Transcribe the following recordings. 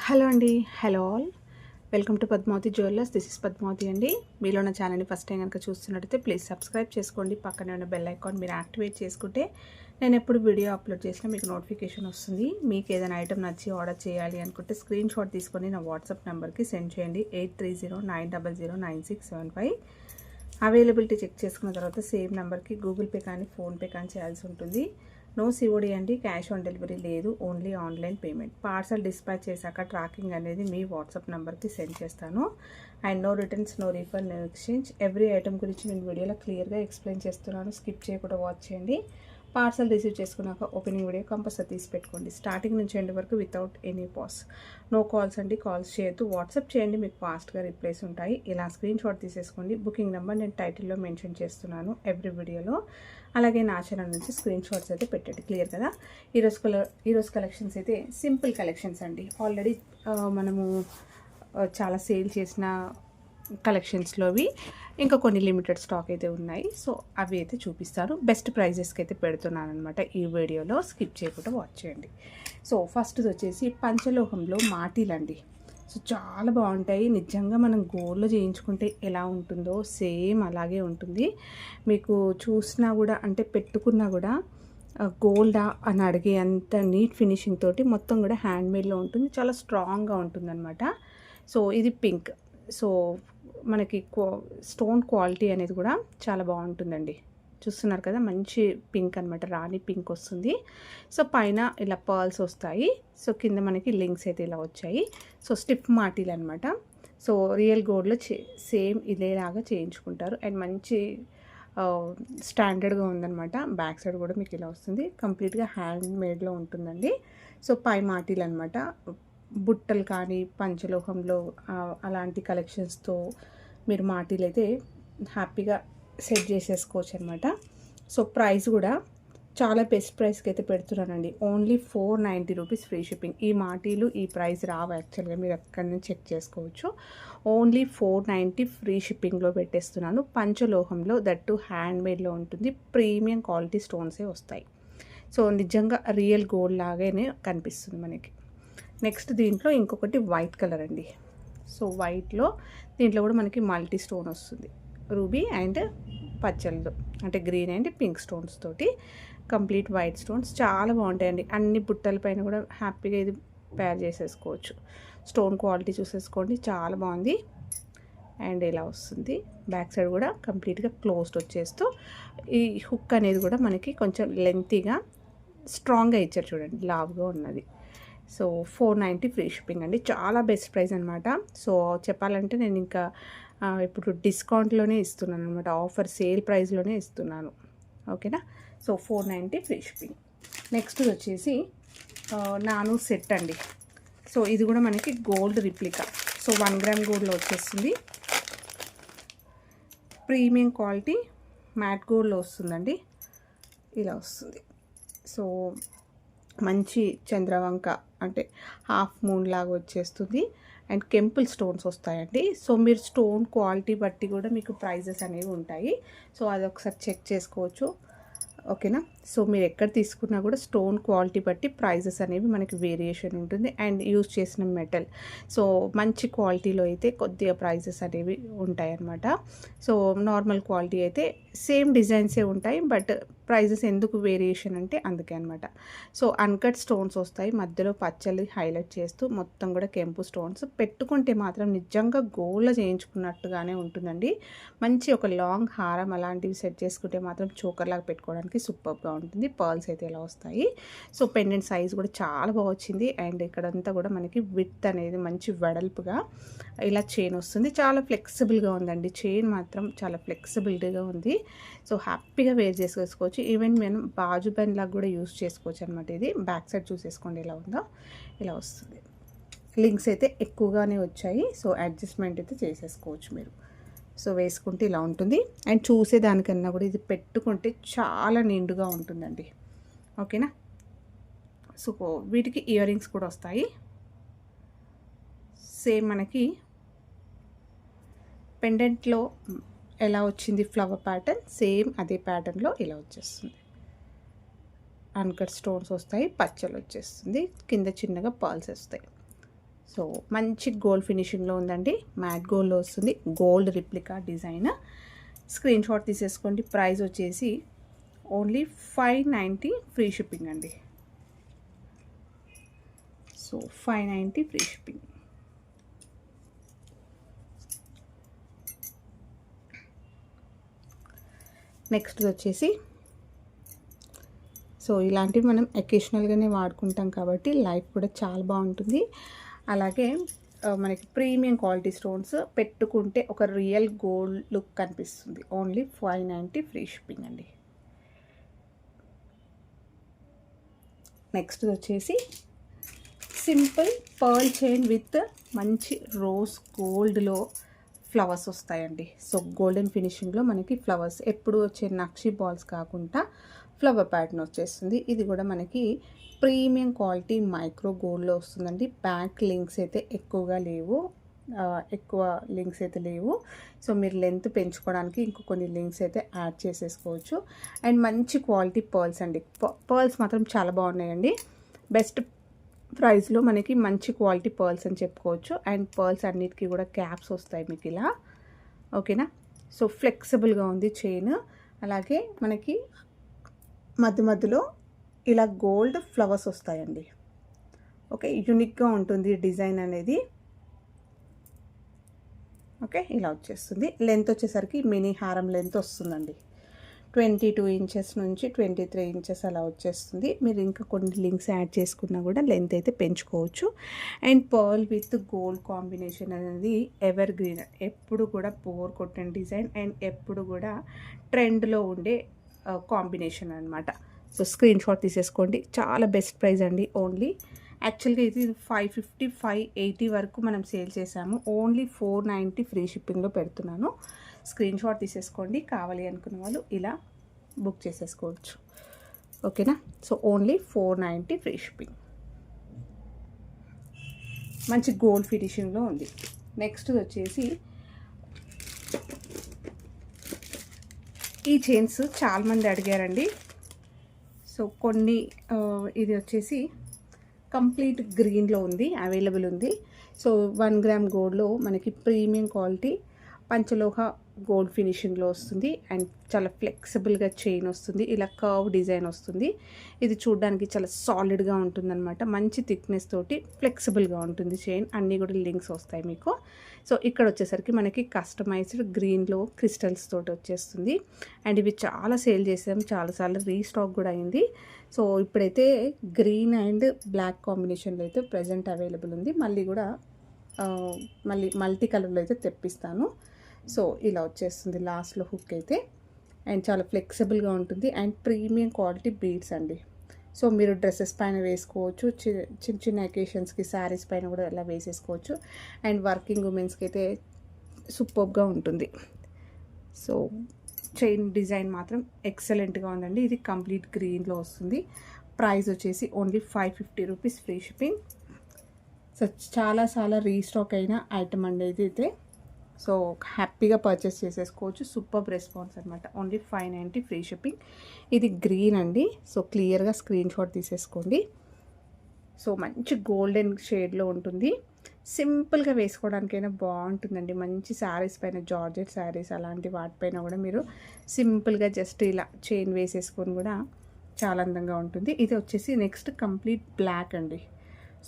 Hello అండి. Hello all. Welcome to Padmavati jewellers. This is Padmavati అండి. మీలో నా ఛానల్ని ఫస్ట్ టైం కనుక చూస్తున్నట్టయితే ప్లీజ్ సబ్స్క్రైబ్ చేసుకోండి. పక్కనే ఉన్న బెల్ ఐకాన్ మీరు యాక్టివేట్ చేసుకుంటే నేను ఎప్పుడు వీడియో అప్లోడ్ చేసినా మీకు నోటిఫికేషన్ వస్తుంది. మీకు ఏదైనా ఐటమ్ నచ్చి ఆర్డర్ చేయాలి అనుకుంటే స్క్రీన్ షాట్ తీసుకొని నా వాట్సాప్ నెంబర్కి సెండ్ చేయండి. 8309009675. అవైలబిలిటీ చెక్ చేసుకున్న తర్వాత సేమ్ నెంబర్కి గూగుల్ పే కానీ ఫోన్పే కానీ చేయాల్సి ఉంటుంది. నో సిఓడి అండి, క్యాష్ ఆన్ డెలివరీ లేదు, only online payment. Parcel dispatch చేశాక ట్రాకింగ్ అనేది మీ వాట్సాప్ నెంబర్కి సెండ్ చేస్తాను. And no returns, no refund, no exchange. Every item గురించి నేను వీడియోలో క్లియర్గా ఎక్స్ప్లెయిన్ చేస్తున్నాను. స్కిప్ చేయకుండా వాచ్ చేయండి. పార్సల్ రిసీవ్ చేసుకున్నాక ఓపెనింగ్ వీడియో కంపల్సరీ తీసి పెట్టుకోండి. స్టార్టింగ్ నుంచి ఎండ్ వరకు without any pass. No calls అండి, కాల్స్ చేయొద్దు. వాట్సాప్ చేయండి, మీకు ఫాస్ట్గా రిప్లైస్ ఉంటాయి. ఇలా స్క్రీన్ షాట్ తీసేసుకోండి. బుకింగ్ నెంబర్ నేను టైటిల్లో మెన్షన్ చేస్తున్నాను ఎవ్రీ వీడియోలో. అలాగే నా ఛానల్ నుంచి స్క్రీన్ షాట్స్ అయితే పెట్టండి. క్లియర్ కదా. ఈరోజు కలెక్షన్స్ అయితే సింపుల్ కలెక్షన్స్ అండి. ఆల్రెడీ మనము చాలా సేల్ చేసిన కలెక్షన్స్లోవి ఇంకా కొన్ని లిమిటెడ్ స్టాక్ అయితే ఉన్నాయి. సో అవి అయితే చూపిస్తాను. బెస్ట్ ప్రైజెస్కి అయితే పెడుతున్నాను అనమాట ఈ వీడియోలో. స్కిప్ చేయకుండా వాచ్ చేయండి. సో ఫస్ట్ది వచ్చేసి పంచలోహంలో మాటీలండి. సో చాలా బాగుంటాయి. నిజంగా మనం గోల్డ్లో చేయించుకుంటే ఎలా ఉంటుందో సేమ్ అలాగే ఉంటుంది. మీకు చూసినా కూడా అంటే పెట్టుకున్నా కూడా గోల్డా అని అడిగే అంత నీట్ ఫినిషింగ్ తోటి మొత్తం కూడా హ్యాండ్మేడ్లో ఉంటుంది. చాలా స్ట్రాంగ్గా ఉంటుంది అనమాట. సో ఇది పింక్. సో మనకి స్టోన్ క్వాలిటీ అనేది కూడా చాలా బాగుంటుందండి. చూస్తున్నారు కదా, మంచి పింక్ అనమాట, రాణి పింక్ వస్తుంది. సో పైన ఇలా పర్ల్స్ వస్తాయి. సో కింద మనకి లింక్స్ అయితే ఇలా వచ్చాయి. సో స్టిప్ మాటీలు అనమాట. సో రియల్ గోల్డ్లో సేమ్ ఇదేలాగా చేయించుకుంటారు. అండ్ మంచి స్టాండర్డ్గా ఉందన్నమాట. బ్యాక్ సైడ్ కూడా మీకు ఇలా వస్తుంది. కంప్లీట్గా హ్యాండ్ మేడ్లో ఉంటుందండి. సో పై మాటీలు అనమాట. బుట్టలు కానీ పంచలోహంలో అలాంటి కలెక్షన్స్తో మీరు మాటీలు అయితే హ్యాపీగా సెట్ చేసేసుకోవచ్చు అనమాట. సో ప్రైస్ కూడా చాలా బెస్ట్ ప్రైస్కి అయితే పెడుతున్నానండి. Only 490 rupees free shipping. ఈ మాటీలు ఈ ప్రైస్ రావు యాక్చువల్గా, మీరు ఎక్కడి నుంచి చెక్ చేసుకోవచ్చు. ఓన్లీ 490 ఫ్రీ షిప్పింగ్లో పెట్టేస్తున్నాను. పంచలోహంలో దట్టు హ్యాండ్మేడ్లో ఉంటుంది. ప్రీమియం క్వాలిటీ స్టోన్సే వస్తాయి. సో నిజంగా రియల్ గోల్డ్ లాగానే కనిపిస్తుంది మనకి. నెక్స్ట్ దీంట్లో ఇంకొకటి వైట్ కలర్ అండి. సో వైట్లో దీంట్లో కూడా మనకి మల్టీ స్టోన్ వస్తుంది. రూబీ అండ్ పచ్చళ్ళు అంటే గ్రీన్ అండ్ పింక్ స్టోన్స్ తోటి కంప్లీట్ వైట్ స్టోన్స్ చాలా బాగుంటాయండి. అన్ని బుట్టల పైన కూడా హ్యాపీగా ఇది పేర్ చేసేసుకోవచ్చు. స్టోన్ క్వాలిటీ చూసేసుకోండి, చాలా బాగుంది. అండ్ ఇలా వస్తుంది. బ్యాక్ సైడ్ కూడా కంప్లీట్గా క్లోజ్డ్ వచ్చేస్తూ ఈ హుక్ అనేది కూడా మనకి కొంచెం లెంతీగా స్ట్రాంగ్గా ఇచ్చారు చూడండి, లావుగా ఉన్నది. సో 490 ఫ్రీ షిప్పింగ్ అండి. చాలా బెస్ట్ ప్రైస్ అనమాట. సో చెప్పాలంటే నేను ఇంకా ఇప్పుడు డిస్కౌంట్లోనే ఇస్తున్నాను అనమాట. ఆఫర్ సేల్ ప్రైస్లోనే ఇస్తున్నాను. ఓకేనా. So 490 free shipping. నెక్స్ట్ వచ్చేసి నాను సెట్ అండి. సో ఇది కూడా మనకి గోల్డ్ రిప్లికా. సో 1 గ్రామ్ గోల్డ్లో వచ్చేస్తుంది. ప్రీమియం క్వాలిటీ మ్యాట్ గోల్డ్లో వస్తుందండి. ఇలా వస్తుంది. సో మంచి చంద్రవంక అంటే హాఫ్ మూన్ లాగా వచ్చేస్తుంది. అండ్ కెంపుల్ స్టోన్స్ వస్తాయండి. సో మీరు స్టోన్ క్వాలిటీ బట్టి కూడా మీకు ప్రైజెస్ అనేవి ఉంటాయి. సో అదొకసారి చెక్ చేసుకోవచ్చు. ఓకేనా. సో మీరు ఎక్కడ తీసుకున్నా కూడా స్టోన్ క్వాలిటీ బట్టి ప్రైజెస్ అనేవి మనకి వేరియేషన్ ఉంటుంది. అండ్ యూజ్ చేసిన మెటల్ సో మంచి క్వాలిటీలో అయితే కొద్దిగా ప్రైజెస్ అనేవి ఉంటాయి అన్నమాట. సో నార్మల్ క్వాలిటీ అయితే సేమ్ డిజైన్సే ఉంటాయి, బట్ ప్రైజెస్ ఎందుకు వేరియేషన్ అంటే అందుకే అనమాట. సో అన్కట్ స్టోన్స్ వస్తాయి, మధ్యలో పచ్చలు హైలైట్ చేస్తూ మొత్తం కూడా కెంపు స్టోన్స్. పెట్టుకుంటే మాత్రం నిజంగా గోల్డ్లో చేయించుకున్నట్టుగానే ఉంటుందండి. మంచి ఒక లాంగ్ హారం అలాంటివి సెట్ చేసుకుంటే మాత్రం చోకర్లాగా పెట్టుకోవడానికి సూపర్గా ఉంటుంది. పర్ల్స్ అయితే ఇలా వస్తాయి. సో పెండెంట్ సైజ్ కూడా చాలా బాగా వచ్చింది. అండ్ ఇక్కడంతా కూడా మనకి విడ్త్ అనేది మంచి వెడల్పుగా ఇలా చైన్ వస్తుంది. చాలా ఫ్లెక్సిబుల్గా ఉందండి. చైన్ మాత్రం చాలా ఫ్లెక్సిబిలిటీగా ఉంది. సో హ్యాపీగా వేర్ చేసుకోవచ్చు. ఈవెన్ మనం బాజు బెన్ లాగా కూడా యూస్ చేసుకోవచ్చు అనమాట. ఇది బ్యాక్ సైడ్ చూసేసుకోండి ఎలా ఉందో. ఇలా వస్తుంది. లింక్స్ అయితే ఎక్కువగానే వచ్చాయి. సో అడ్జస్ట్మెంట్ అయితే చేసేసుకోవచ్చు మీరు. సో వేసుకుంటే ఇలా ఉంటుంది. అండ్ చూసేదానికన్నా కూడా ఇది పెట్టుకుంటే చాలా నిండుగా ఉంటుందండి. ఓకేనా. సో వీటికి ఇయర్ రింగ్స్ కూడా వస్తాయి. సేమ్ మనకి పెండెంట్లో ఎలా వచ్చింది ఫ్లవర్ ప్యాటర్న్, సేమ్ అదే ప్యాటర్న్లో ఇలా వచ్చేస్తుంది. అన్కట్ స్టోన్స్ వస్తాయి, పచ్చలు వచ్చేస్తుంది, కింద చిన్నగా పర్ల్స్ వస్తాయి. సో మంచి గోల్డ్ ఫినిషింగ్లో ఉందండి, మ్యాట్ గోల్డ్లో వస్తుంది, gold replica design. Screen shot తీసేసుకోండి. ప్రైస్ వచ్చేసి ఓన్లీ 590 ఫ్రీ షిప్పింగ్ అండి. So 590 free shipping. నెక్స్ట్ వచ్చేసి సో ఇలాంటివి మనం అకేషనల్గానే వాడుకుంటాం కాబట్టి లైఫ్ కూడా చాలా బాగుంటుంది. అలాగే మనకి ప్రీమియం క్వాలిటీ స్టోన్స్ పెట్టుకుంటే ఒక రియల్ గోల్డ్ లుక్ కనిపిస్తుంది. ఓన్లీ 590 ఫ్రీ షిప్పింగ్ అండి. నెక్స్ట్ వచ్చేసి సింపుల్ పర్ల్ చైన్ విత్ మంచి రోజ్ గోల్డ్లో ఫ్లవర్స్ వస్తాయండి. సో గోల్డెన్ ఫినిషింగ్లో మనకి ఫ్లవర్స్ ఎప్పుడు వచ్చే నక్షి బాల్స్ కాకుండా ఫ్లవర్ ప్యాటర్న్ వచ్చేస్తుంది. ఇది కూడా మనకి ప్రీమియం క్వాలిటీ మైక్రో గోల్డ్లో వస్తుందండి. బ్యాక్ లింక్స్ అయితే ఎక్కువ లింక్స్ అయితే లేవు. సో మీరు లెంత్ పెంచుకోవడానికి ఇంకో కొన్ని లింక్స్ అయితే యాడ్ చేసేసుకోవచ్చు. అండ్ మంచి క్వాలిటీ పర్ల్స్ అండి. పర్ల్స్ మాత్రం చాలా బాగున్నాయండి. బెస్ట్ ప్రైస్లో మనకి మంచి క్వాలిటీ పర్ల్స్ అని చెప్పుకోవచ్చు. అండ్ పర్ల్స్ అన్నిటికీ కూడా క్యాప్స్ వస్తాయి మీకు ఇలా, ఓకేనా. సో ఫ్లెక్సిబుల్గా ఉంది చైన్. అలాగే మనకి మధ్యలో ఇలా గోల్డ్ ఫ్లవర్స్ వస్తాయండి. ఓకే, యూనిక్గా ఉంటుంది డిజైన్ అనేది. ఓకే, ఇలా వచ్చేస్తుంది. లెంత్ వచ్చేసరికి మినీ హారం లెంత్ వస్తుందండి. 22 ఇంచెస్ నుంచి 23 ఇంచెస్ అలా వచ్చేస్తుంది. మీరు ఇంకా కొన్ని లింక్స్ యాడ్ చేసుకున్నా కూడా లెంత్ అయితే పెంచుకోవచ్చు. And pearl with gold combination అనేది ఎవర్ గ్రీన్, ఎప్పుడు కూడా బోర్ కొట్టిన డిజైన్ అండ్ ఎప్పుడు కూడా ట్రెండ్లో ఉండే కాంబినేషన్ అనమాట. సో స్క్రీన్ షాట్ తీసేసుకోండి. చాలా బెస్ట్ ప్రైస్ అండి. ఓన్లీ యాక్చువల్గా ఇది 550 580 వరకు మనం సేల్ చేసాము. ఓన్లీ 490 ఫ్రీ షిప్పింగ్లో పెడుతున్నాను. స్క్రీన్ షాట్ తీసేసుకోండి. కావాలి అనుకున్న వాళ్ళు ఇలా బుక్ చేసేసుకోవచ్చు, ఓకేనా. So only 490 free shipping. మంచి గోల్డ్ ఫినిషింగ్లో ఉంది. నెక్స్ట్ వచ్చేసి ఈ చైన్స్ చాలామంది అడిగారండి. సో కొన్ని ఇది వచ్చేసి కంప్లీట్ గ్రీన్లో ఉంది, అవైలబుల్ ఉంది. సో 1 గ్రామ్ గోల్డ్లో మనకి ప్రీమియం క్వాలిటీ పంచలోహ గోల్డ్ ఫినిషింగ్లో వస్తుంది. అండ్ చాలా ఫ్లెక్సిబుల్గా చైన్ వస్తుంది. ఇలా కర్వ్ డిజైన్ వస్తుంది. ఇది చూడడానికి చాలా సాలిడ్గా ఉంటుందన్నమాట. మంచి థిక్నెస్ తోటి ఫ్లెక్సిబుల్గా ఉంటుంది చైన్. అన్నీ కూడా లింక్స్ వస్తాయి మీకు. సో ఇక్కడ వచ్చేసరికి మనకి కస్టమైజ్డ్ గ్రీన్లో క్రిస్టల్స్ తోటి వచ్చేస్తుంది. అండ్ ఇవి చాలా సేల్ చేసాము, చాలాసార్లు రీస్టాక్ కూడా అయింది. సో ఇప్పుడైతే గ్రీన్ అండ్ బ్లాక్ కాంబినేషన్లో అయితే ప్రజెంట్ అవైలబుల్ ఉంది. మళ్ళీ మల్టీ కలర్లో అయితే తెప్పిస్తాను. సో ఇలా వచ్చేస్తుంది లాస్ట్లో హుక్ అయితే. అండ్ చాలా ఫ్లెక్సిబుల్గా ఉంటుంది. అండ్ ప్రీమియం క్వాలిటీ బీడ్స్ అండి. సో మీరు డ్రెస్సెస్ పైన వేసుకోవచ్చు, చిన్న చిన్న అకేషన్స్కి శారీస్ పైన కూడా ఇలా వేసేసుకోవచ్చు. అండ్ వర్కింగ్ ఉమెన్స్కి అయితే సూపర్గా ఉంటుంది. సో చైన్ డిజైన్ మాత్రం ఎక్సలెంట్గా ఉందండి. ఇది కంప్లీట్ గ్రీన్లో వస్తుంది. ప్రైస్ వచ్చేసి only 550 rupees free shipping. So చాలా రీస్టాక్ అయిన ఐటమ్ అండి ఇది అయితే. సో హ్యాపీగా పర్చేస్ చేసేసుకోవచ్చు. సూపర్ రెస్పాన్స్ అనమాట. Only 590 free shipping. ఇది గ్రీన్ అండి. సో క్లియర్గా స్క్రీన్ షాట్ తీసేసుకోండి. సో మంచి గోల్డెన్ షేడ్లో ఉంటుంది. సింపుల్గా వేసుకోవడానికైనా బాగుంటుందండి. మంచి శారీస్ పైన, జార్జెట్ శారీస్ అలాంటి వాటిపైన కూడా మీరు సింపుల్గా జస్ట్ ఇలా చైన్ వేసేసుకొని కూడా చాలా అందంగా ఉంటుంది. ఇది వచ్చేసి నెక్స్ట్ కంప్లీట్ బ్లాక్ అండి.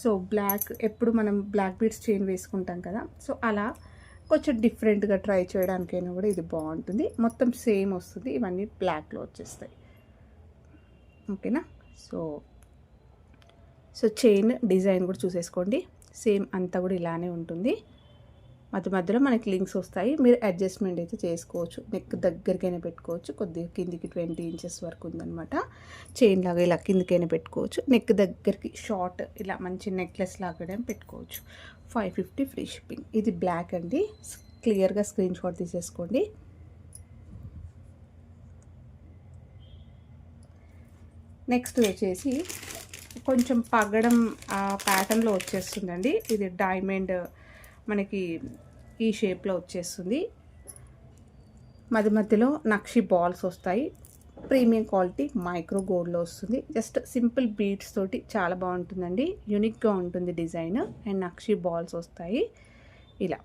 సో బ్లాక్ ఎప్పుడు మనం బ్లాక్ బీడ్స్ చైన్ వేసుకుంటాం కదా, సో అలా కొంచెం డిఫరెంట్గా ట్రై చేయడానికైనా కూడా ఇది బాగుంటుంది. మొత్తం సేమ్ వస్తుంది. ఇవన్నీ బ్లాక్లో వచ్చేస్తాయి, ఓకేనా. సో చైన్ డిజైన్ కూడా చూసేసుకోండి. సేమ్ అంతా కూడా ఇలానే ఉంటుంది. మధ్యలో మనకి లింక్స్ వస్తాయి. మీరు అడ్జస్ట్మెంట్ అయితే చేసుకోవచ్చు. నెక్ దగ్గరికైనా పెట్టుకోవచ్చు. కొద్దిగా కిందికి 20 ఇంచెస్ వరకు ఉందన్నమాట. చైన్ లాగా ఇలా కిందికైనా పెట్టుకోవచ్చు. నెక్ దగ్గరికి షార్ట్ ఇలా మంచి నెక్లెస్ లాగా పెట్టుకోవచ్చు. 550 ఫ్రీ షిప్పింగ్. ఇది బ్లాక్ అండి. క్లియర్గా స్క్రీన్ షాట్ తీసేసుకోండి. నెక్స్ట్ వచ్చేసి కొంచెం పగడం ప్యాటర్న్లో వచ్చేస్తుందండి. ఇది డైమండ్ మనకి ఈ షేప్లో వచ్చేస్తుంది. మధ్యలో నక్షి బాల్స్ వస్తాయి. ప్రీమియం క్వాలిటీ మైక్రో గోల్డ్లో వస్తుంది. జస్ట్ సింపుల్ బీడ్స్ తోటి చాలా బాగుంటుందండి. యూనిక్గా ఉంటుంది డిజైన్. అండ్ నక్షి బాల్స్ వస్తాయి. ఇలా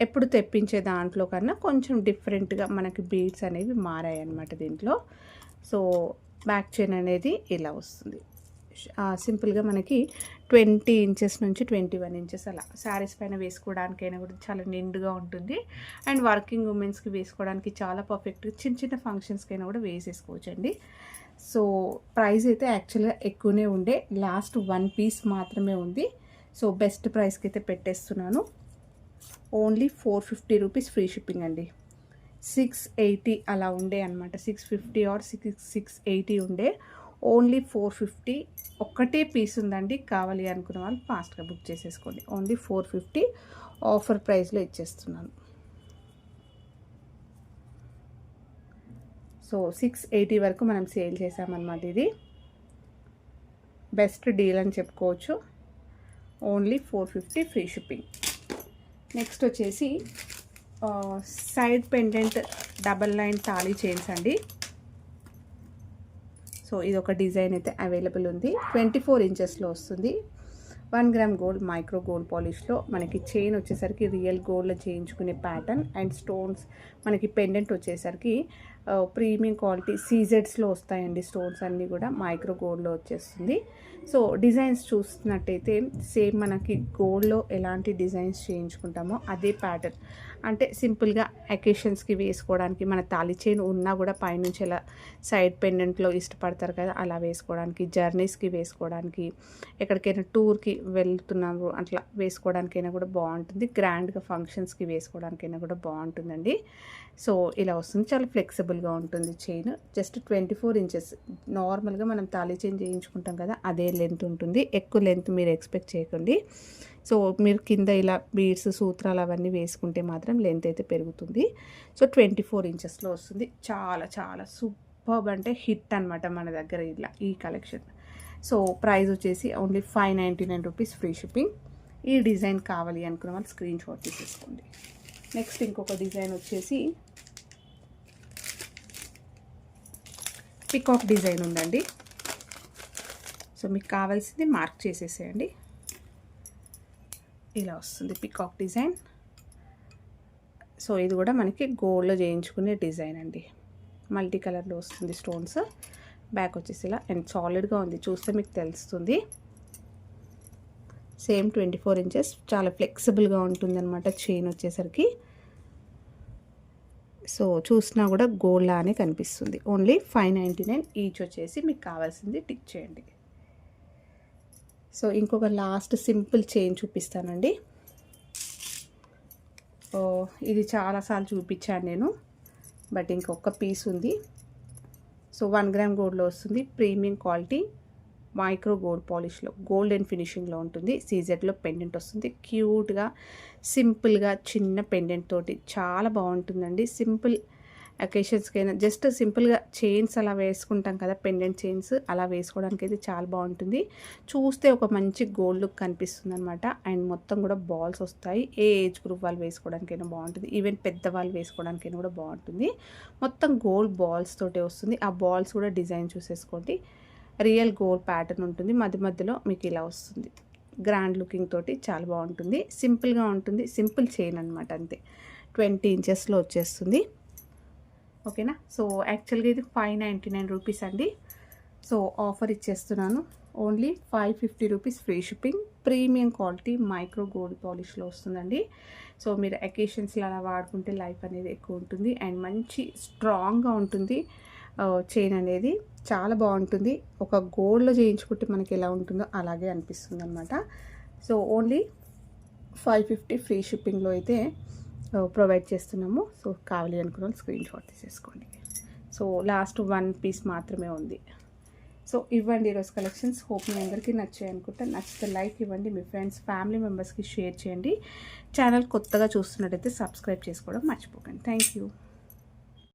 ఎప్పుడు తెప్పించే దాంట్లో కన్నా కొంచెం డిఫరెంట్గా మనకి బీడ్స్ అనేవి మారాయి అన్నమాట దీంట్లో. సో బ్యాక్ చైన్ అనేది ఇలా వస్తుంది. సింపుల్గా మనకి 20 ఇంచెస్ నుంచి 21 ఇంచెస్ అలా శారీస్ పైన వేసుకోవడానికైనా కూడా చాలా నిండుగా ఉంటుంది. అండ్ వర్కింగ్ ఉమెన్స్కి వేసుకోవడానికి చాలా పర్ఫెక్ట్గా చిన్న చిన్న ఫంక్షన్స్కైనా కూడా వేసేసుకోవచ్చు అండి. సో ప్రైస్ అయితే యాక్చువల్గా ఎక్కువనే ఉండే, లాస్ట్ 1 పీస్ మాత్రమే ఉంది. సో బెస్ట్ ప్రైస్కి అయితే పెట్టేస్తున్నాను. ఓన్లీ 450 రూపీస్ ఫ్రీ షిప్పింగ్ అండి. 680 అలా ఉండే అనమాట. 650 ఆర్ 680 ఉండే. ఓన్లీ 450 ఒక్కటే పీస్ ఉందండి. కావాలి అనుకున్న వాళ్ళు ఫాస్ట్గా బుక్ చేసేసుకోండి. ఓన్లీ 450 ఆఫర్ ప్రైస్లో ఇచ్చేస్తున్నాను. సో 680 వరకు మనం సేల్ చేసామన్నమాట. ఇది బెస్ట్ డీల్ అని చెప్పుకోవచ్చు. Only 450 free shipping. నెక్స్ట్ వచ్చేసి side pendant double line thali chains అండి. సో ఇది ఒక డిజైన్ అయితే అవైలబుల్ ఉంది. 24 ఇంచెస్లో వస్తుంది. 1 గ్రామ్ గోల్డ్ మైక్రో గోల్డ్ పాలిష్లో మనకి చైన్ వచ్చేసరికి రియల్ గోల్డ్లో చేయించుకునే ప్యాటర్న్. అండ్ స్టోన్స్ మనకి పెండెంట్ వచ్చేసరికి ప్రీమియం క్వాలిటీ సీజెడ్స్లో వస్తాయండి. స్టోన్స్ అన్నీ కూడా మైక్రో గోల్డ్లో వచ్చేస్తుంది. సో డిజైన్స్ చూస్తున్నట్టయితే సేమ్ మనకి గోల్డ్లో ఎలాంటి డిజైన్స్ చేయించుకుంటామో అదే ప్యాటర్న్. అంటే సింపుల్గా అకేషన్స్కి వేసుకోవడానికి, మన తాళి చైన్ ఉన్నా కూడా పైనుంచి ఎలా సైడ్ పెండెంట్లో ఇష్టపడతారు కదా, అలా వేసుకోవడానికి, జర్నీస్కి వేసుకోవడానికి, ఎక్కడికైనా టూర్కి వెళ్తున్నాము అట్లా వేసుకోవడానికైనా కూడా బాగుంటుంది. గ్రాండ్గా ఫంక్షన్స్కి వేసుకోవడానికైనా కూడా బాగుంటుందండి. సో ఇలా వస్తుంది. చాలా ఫ్లెక్సిబుల్గా ఉంటుంది చైన్. Just 24 inches. నార్మల్గా మనం తాళి చైన్ చేయించుకుంటాం కదా, అదే లెంత్ ఉంటుంది. ఎక్కువ లెంత్ మీరు ఎక్స్పెక్ట్ చేయకండి. సో మీరు కింద ఇలా బీడ్స్ సూత్రాలు అవన్నీ వేసుకుంటే మాత్రం లెంత్ అయితే పెరుగుతుంది. సో 24 ఇంచెస్లో వస్తుంది. చాలా చాలా సూపర్బ్, అంటే హిట్ అనమాట మన దగ్గర ఇలా ఈ కలెక్షన్. సో ప్రైస్ వచ్చేసి ఓన్లీ 599 రూపీస్ ఫ్రీ షిప్పింగ్. ఈ డిజైన్ కావాలి అనుకున్న వాళ్ళు స్క్రీన్ షాట్ తీసేసుకోండి. నెక్స్ట్ ఇంకొక డిజైన్ వచ్చేసి పికాక్ డిజైన్ ఉందండి. సో మీకు కావాల్సింది మార్క్ చేసేసేయండి. ఇలా వస్తుంది పికాక్ డిజైన్. సో ఇది కూడా మనకి గోల్డ్లో చేయించుకునే డిజైన్ అండి. మల్టీ కలర్లో వస్తుంది స్టోన్స్. బ్యాక్ వచ్చేసి ఇలా అండ్ సాలిడ్గా ఉంది, చూస్తే మీకు తెలుస్తుంది. Same 24 inches. చాలా ఫ్లెక్సిబుల్గా ఉంటుంది అనమాట చైన్ వచ్చేసరికి. సో చూసినా కూడా గోల్డ్ లానే కనిపిస్తుంది. ఓన్లీ 599 ఈచ్ వచ్చేసి. మీకు కావాల్సింది టిక్ చేయండి. సో ఇంకొక లాస్ట్ సింపుల్ చైన్ చూపిస్తానండి. ఇది చాలాసార్లు చూపించాను నేను, బట్ ఇంకొక పీస్ ఉంది. సో 1 గ్రామ్ గోల్డ్లో వస్తుంది. ప్రీమియం క్వాలిటీ మైక్రో గోల్డ్ పాలిష్లో గోల్డెన్ ఫినిషింగ్లో ఉంటుంది. సీజెడ్లో పెండెంట్ వస్తుంది. క్యూట్గా సింపుల్గా చిన్న పెండెంట్ తోటి చాలా బాగుంటుందండి. సింపుల్ అకేషన్స్కైనా జస్ట్ సింపుల్గా చైన్స్ అలా వేసుకుంటాం కదా, పెండెంట్ చైన్స్ అలా వేసుకోవడానికి అయితే చాలా బాగుంటుంది. చూస్తే ఒక మంచి గోల్డ్ లుక్ కనిపిస్తుంది అనమాట. అండ్ మొత్తం కూడా బాల్స్ వస్తాయి. ఏ ఏజ్ గ్రూప్ వాళ్ళు వేసుకోవడానికైనా బాగుంటుంది. ఈవెన్ పెద్దవాళ్ళు వేసుకోవడానికైనా కూడా బాగుంటుంది. మొత్తం గోల్డ్ బాల్స్ తోటే వస్తుంది. ఆ బాల్స్ కూడా డిజైన్ చూసేసుకోండి. రియల్ గోల్డ్ ప్యాటర్న్ ఉంటుంది. మధ్య మధ్యలో మీకు ఇలా వస్తుంది. గ్రాండ్ లుకింగ్ తోటి చాలా బాగుంటుంది. సింపుల్గా ఉంటుంది. సింపుల్ చైన్ అనమాట, అంతే. 20 ఇంచెస్లో వచ్చేస్తుంది. ఓకేనా. సో యాక్చువల్గా ఇది 599 రూపీస్ అండి. సో ఆఫర్ ఇచ్చేస్తున్నాను. Only 550 rupees free shipping. Premium quality micro gold పాలిష్లో వస్తుందండి. సో మీరు అకేషన్స్లో అలా వాడుకుంటే లైఫ్ అనేది ఎక్కువ ఉంటుంది. అండ్ మంచి స్ట్రాంగ్గా ఉంటుంది చైన్ అనేది. చాలా బాగుంటుంది. ఒక గోల్డ్లో చేయించుకుంటే మనకి ఎలా ఉంటుందో అలాగే అనిపిస్తుంది అనమాట. సో ఓన్లీ 550 ఫ్రీ షిప్పింగ్లో అయితే ప్రొవైడ్ చేస్తున్నాము. సో కావాలి అనుకున్న స్క్రీన్ షాట్ తీసేసుకోండి. సో లాస్ట్ 1 పీస్ మాత్రమే ఉంది. సో ఇవ్వండి ఈరోజు కలెక్షన్స్. హోప్ మీ అందరికీ నచ్చాయి అనుకుంటా. నచ్చితే లైక్ ఇవ్వండి. మీ ఫ్రెండ్స్ ఫ్యామిలీ మెంబర్స్కి షేర్ చేయండి. ఛానల్ కొత్తగా చూస్తున్నట్టయితే సబ్స్క్రైబ్ చేసుకోవడం మర్చిపోకండి. Thank you.